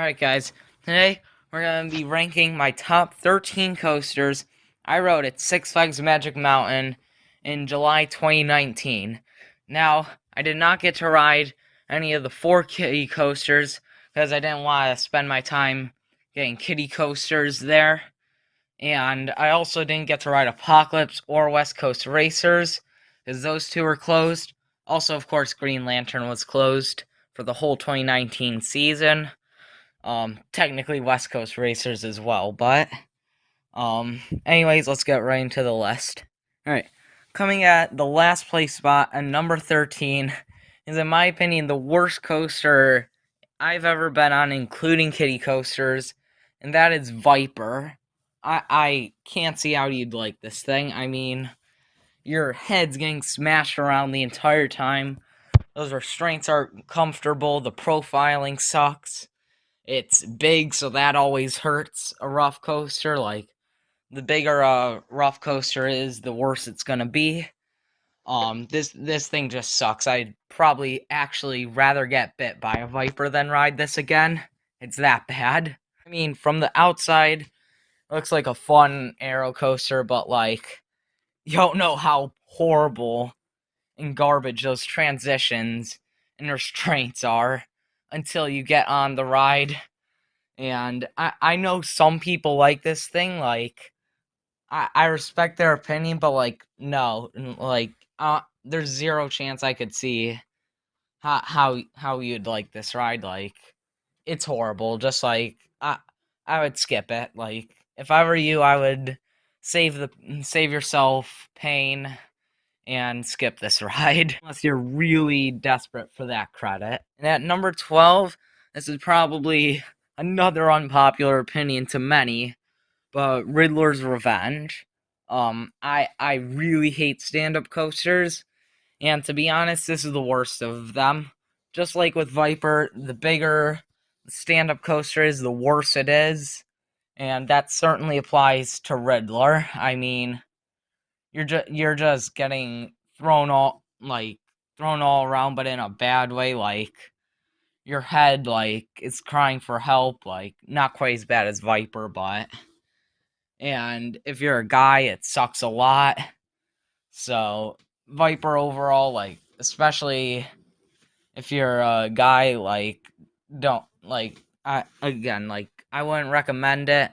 Alright guys, today we're going to be ranking my top 13 coasters I rode at Six Flags Magic Mountain in July 2019. Now, I did not get to ride any of the 4 kiddie coasters because I didn't want to spend my time getting kiddie coasters there. And I also didn't get to ride Apocalypse or West Coast Racers because those two were closed. Also, of course, Green Lantern was closed for the whole 2019 season. Technically West Coast Racers as well, but, anyways, let's get right into the list. Alright, coming at the last place spot at number 13 is, in my opinion, the worst coaster I've ever been on, including kiddie coasters, and that is Viper. I can't see how you'd like this thing. I mean, your head's getting smashed around the entire time. Those restraints aren't comfortable, the profiling sucks. It's big, so that always hurts a rough coaster. Like, the bigger a rough coaster is, the worse it's gonna be. This thing just sucks. I'd probably actually rather get bit by a Viper than ride this again. It's that bad. I mean, from the outside, it looks like a fun aero coaster, but, like, you don't know how horrible and garbage those transitions and restraints are until you get on the ride. And I know some people like this thing, like, I respect their opinion, but, like, no, like, there's zero chance I could see how you'd like this ride. Like, it's horrible. Just, like, I would skip it. Like, if I were you, I would save yourself pain and skip this ride unless you're really desperate for that credit. And at number 12, this is probably another unpopular opinion to many, but Riddler's Revenge. I really hate stand-up coasters, and to be honest, this is the worst of them. Just like with Viper, the bigger the stand-up coaster is, the worse it is, and that certainly applies to Riddler. I mean, you're just getting thrown all around, but in a bad way. Like, your head, like, is crying for help. Like, not quite as bad as Viper, but, and if you're a guy, it sucks a lot. So Viper overall, like, especially if you're a guy, like, don't like, I wouldn't recommend it.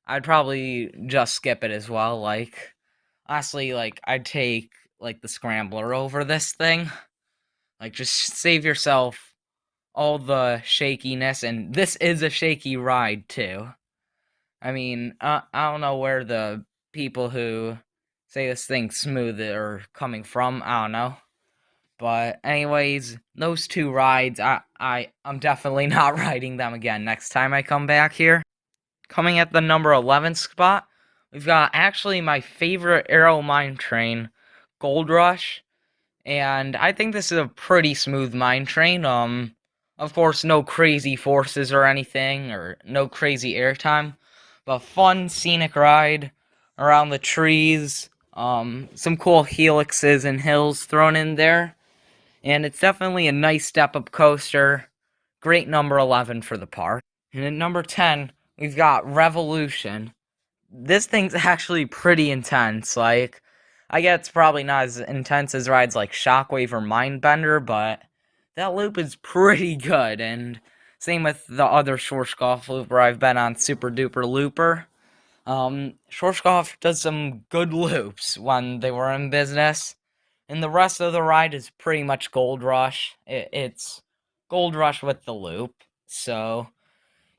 I'd probably just skip it as well. Like, honestly, like, I'd take, like, the Scrambler over this thing. Like, just save yourself all the shakiness, and this is a shaky ride, too. I mean, I don't know where the people who say this thing's smooth are coming from. I don't know. But anyways, those two rides, I'm definitely not riding them again next time I come back here. Coming at the number 11 spot, we've got actually my favorite Aero Mine Train, Gold Rush. And I think this is a pretty smooth mine train. Of course, no crazy forces or anything, or no crazy airtime, but fun scenic ride around the trees. Some cool helixes and hills thrown in there, and it's definitely a nice step-up coaster. Great number 11 for the park. And at number 10, we've got Revolution. This thing's actually pretty intense. Like, I get it's probably not as intense as rides like Shockwave or Mindbender, but that loop is pretty good. And same with the other Schwarzkopf loop where I've been on Super Duper Looper. Schwarzkopf does some good loops when they were in business. And the rest of the ride is pretty much Gold Rush. It's Gold Rush with the loop. So,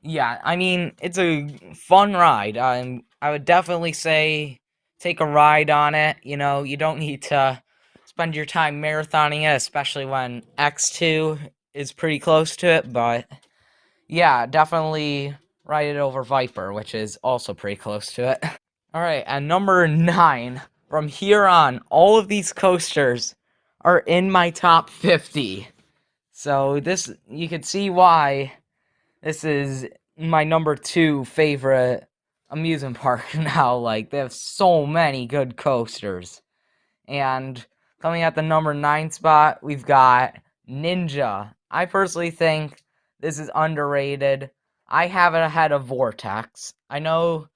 yeah, I mean, it's a fun ride. I would definitely say take a ride on it. You know, you don't need to spend your time marathoning it, especially when X2 is pretty close to it. But yeah, definitely ride it over Viper, which is also pretty close to it. All right, at number 9, from here on, all of these coasters are in my top 50. So this, you can see why this is my number 2 favorite amusement park now. Like, they have so many good coasters. And coming at the number 9 spot, we've got Ninja. I personally think this is underrated. I have it ahead of Vortex. I know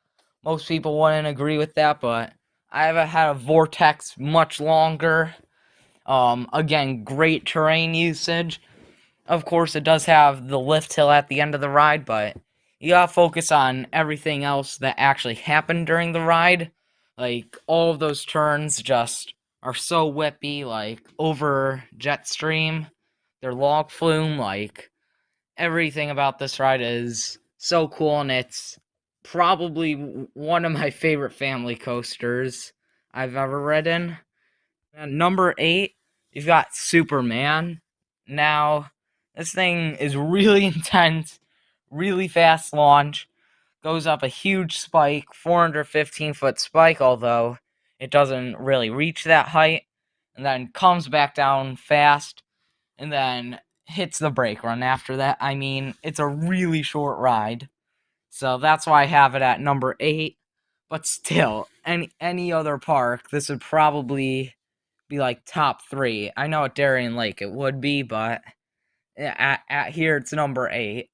most people wouldn't agree with that, but I have it ahead of Vortex much longer. Again, great terrain usage. Of course, it does have the lift hill at the end of the ride, but you gotta focus on everything else that actually happened during the ride. Like, all of those turns just are so whippy, like, over Jetstream, their log flume, like, everything about this ride is so cool, and it's probably one of my favorite family coasters I've ever ridden. And number 8, you've got Superman. Now, this thing is really intense, really fast launch, goes up a huge spike, 415-foot spike, although it doesn't really reach that height, and then comes back down fast, and then hits the brake run after that. I mean, it's a really short ride, so that's why I have it at number 8. But still, any other park, this would probably be like top 3. I know at Darien Lake it would be, but at here it's number 8.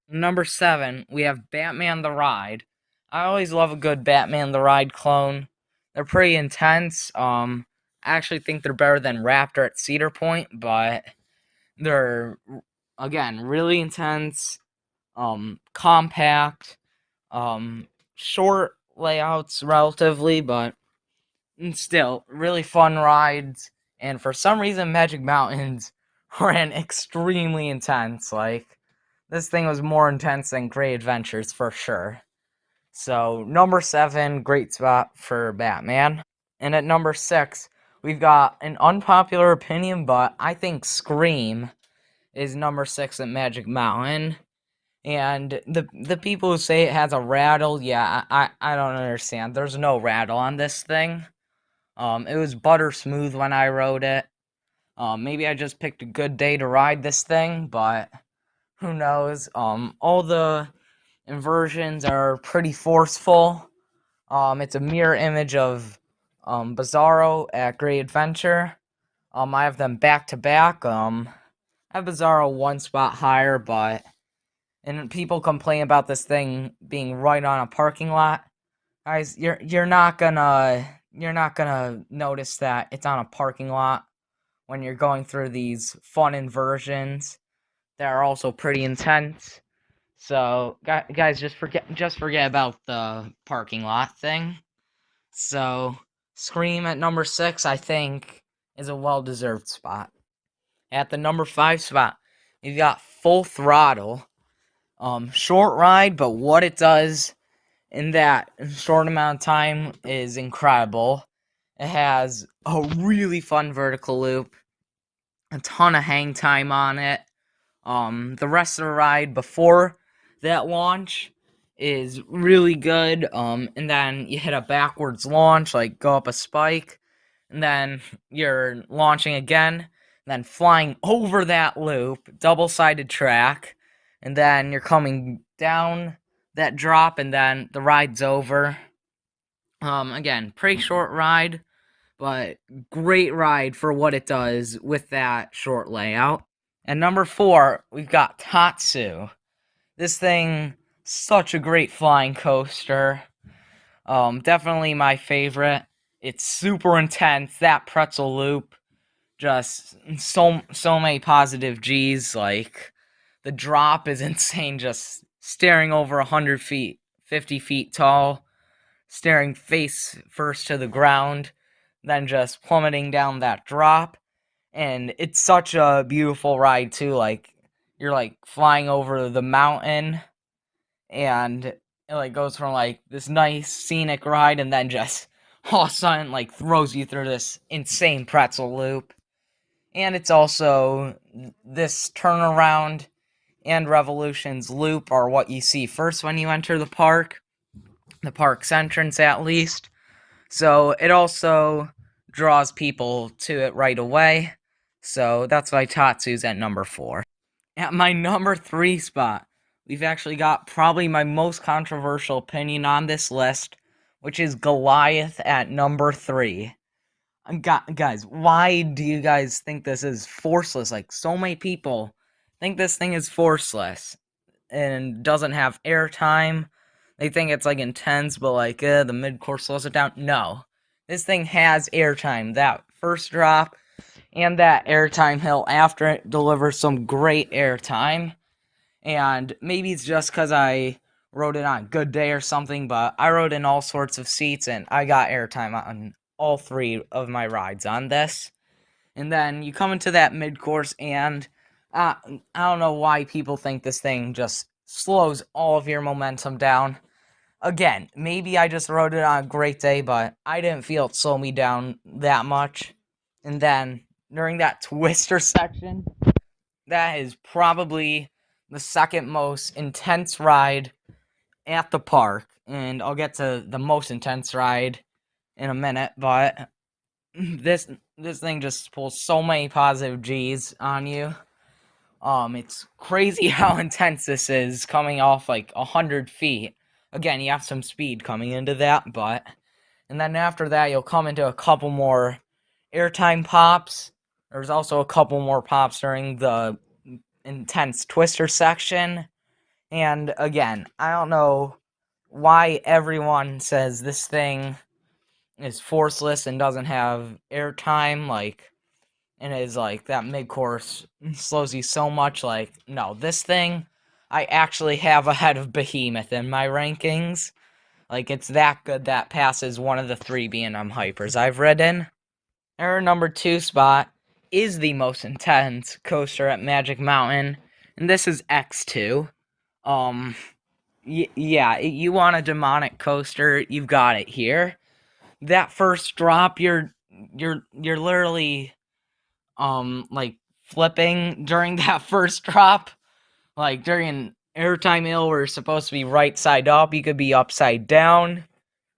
Number 7, we have Batman the Ride. I always love a good Batman the Ride clone. They're pretty intense. I actually think they're better than Raptor at Cedar Point, but they're, again, really intense, compact, short layouts relatively, but still really fun rides. And for some reason, Magic Mountains ran extremely intense. Like, this thing was more intense than Great Adventures for sure. So, number 7, great spot for Batman. And at number 6, we've got an unpopular opinion, but I think Scream is number 6 at Magic Mountain. And the people who say it has a rattle, yeah, I don't understand. There's no rattle on this thing. It was butter smooth when I rode it. Maybe I just picked a good day to ride this thing, but who knows? All the inversions are pretty forceful. It's a mirror image of Bizarro at Great Adventure. I have them back to back. I have Bizarro one spot higher, but and people complain about this thing being right on a parking lot. Guys, you're not gonna notice that it's on a parking lot when you're going through these fun inversions that are also pretty intense. So, guys, just forget about the parking lot thing. So, Scream at number 6, I think, is a well-deserved spot. At the number 5 spot, you've got Full Throttle. Short ride, but what it does in that short amount of time is incredible. It has a really fun vertical loop, a ton of hang time on it. The rest of the ride before that launch is really good. And then you hit a backwards launch, like go up a spike, and then you're launching again, then flying over that loop, double-sided track, and then you're coming down that drop, and then the ride's over. Again, pretty short ride, but great ride for what it does with that short layout. And number 4, we've got Tatsu. This thing, such a great flying coaster. Definitely my favorite. It's super intense. That pretzel loop, just so many positive G's. Like, the drop is insane. Just staring over 100 feet, 50 feet tall, staring face first to the ground, then just plummeting down that drop. And it's such a beautiful ride too. Like, you're like flying over the mountain, and it like goes from like this nice scenic ride, and then just all of a sudden like throws you through this insane pretzel loop. And it's also this turnaround and Revolution's loop are what you see first when you enter the park's entrance at least. So it also draws people to it right away. So that's why Tatsu's at number 4. At my number 3 spot, we've actually got probably my most controversial opinion on this list, which is Goliath at number 3. Guys, why do you guys think this is forceless? Like, so many people think this thing is forceless. and doesn't have airtime. They think it's like intense, but like the mid course slows it down. No, this thing has airtime. That first drop and that airtime hill after it delivers some great airtime. And maybe it's just because I rode it on a good day or something, but I rode in all sorts of seats and I got airtime on all 3 of my rides on this. And then you come into that mid course, and I don't know why people think this thing just slows all of your momentum down. Again, maybe I just rode it on a great day, but I didn't feel it slow me down that much. And then during that twister section, that is probably the second most intense ride at the park. And I'll get to the most intense ride in a minute, but this thing just pulls so many positive G's on you. It's crazy how intense this is coming off like 100 feet. Again, you have some speed coming into that, but and then after that you'll come into a couple more airtime pops. There's also a couple more pops during the intense twister section. And again, I don't know why everyone says this thing is forceless and doesn't have airtime, like, and is like that mid course slows you so much. Like, no, this thing I actually have ahead of Behemoth in my rankings. Like, it's that good that passes one of the 3 B&M hypers I've ridden. Our number 2 spot is the most intense coaster at Magic Mountain, and this is X2. Yeah, you want a demonic coaster, you've got it here. That first drop, you're literally like flipping during that first drop. Like during an airtime hill where you're supposed to be right side up, you could be upside down.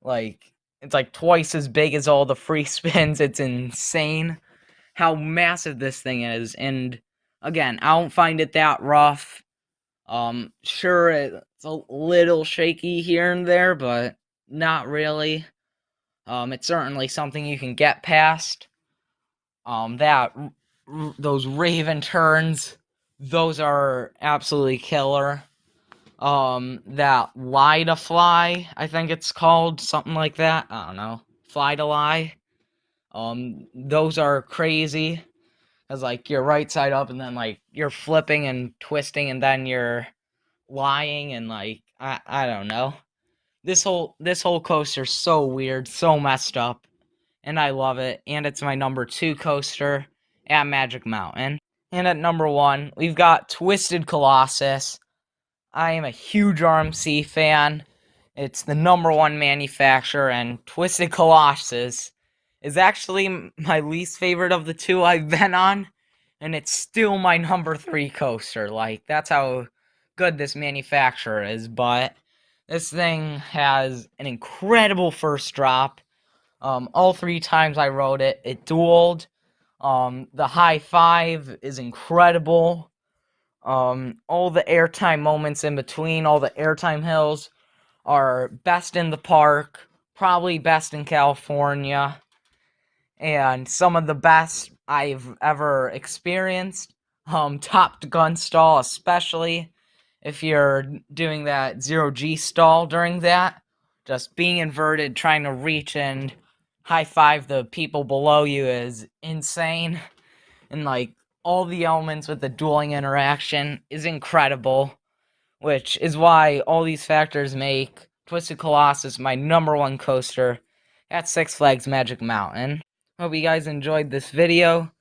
Like, it's like twice as big as all the free spins. It's insane how massive this thing is. And again, I don't find it that rough. Sure, it's a little shaky here and there, but not really. It's certainly something you can get past. Those Raven turns, those are absolutely killer. That Lie to Fly, I think it's called, something like that. I don't know. Fly to Lie. Those are crazy. Cause like you're right side up and then like you're flipping and twisting and then you're lying and like I don't know. This whole coaster's so weird, so messed up, and I love it. And it's my number 2 coaster at Magic Mountain. And at number 1, we've got Twisted Colossus. I am a huge RMC fan. It's the number 1 manufacturer, and Twisted Colossus is actually my least favorite of the 2 I've been on, and it's still my number 3 coaster. Like, that's how good this manufacturer is, but this thing has an incredible first drop. All 3 times I rode it, it dueled. The high 5 is incredible. All the airtime moments in between, all the airtime hills are best in the park, probably best in California, and some of the best I've ever experienced. Top gun stall, especially if you're doing that 0G stall during that. Just being inverted, trying to reach and high five the people below you is insane. And like all the elements with the dueling interaction is incredible, which is why all these factors make Twisted Colossus my number 1 coaster at Six Flags Magic Mountain. Hope you guys enjoyed this video.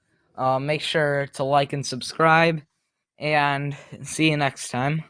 Make sure to like and subscribe, and see you next time.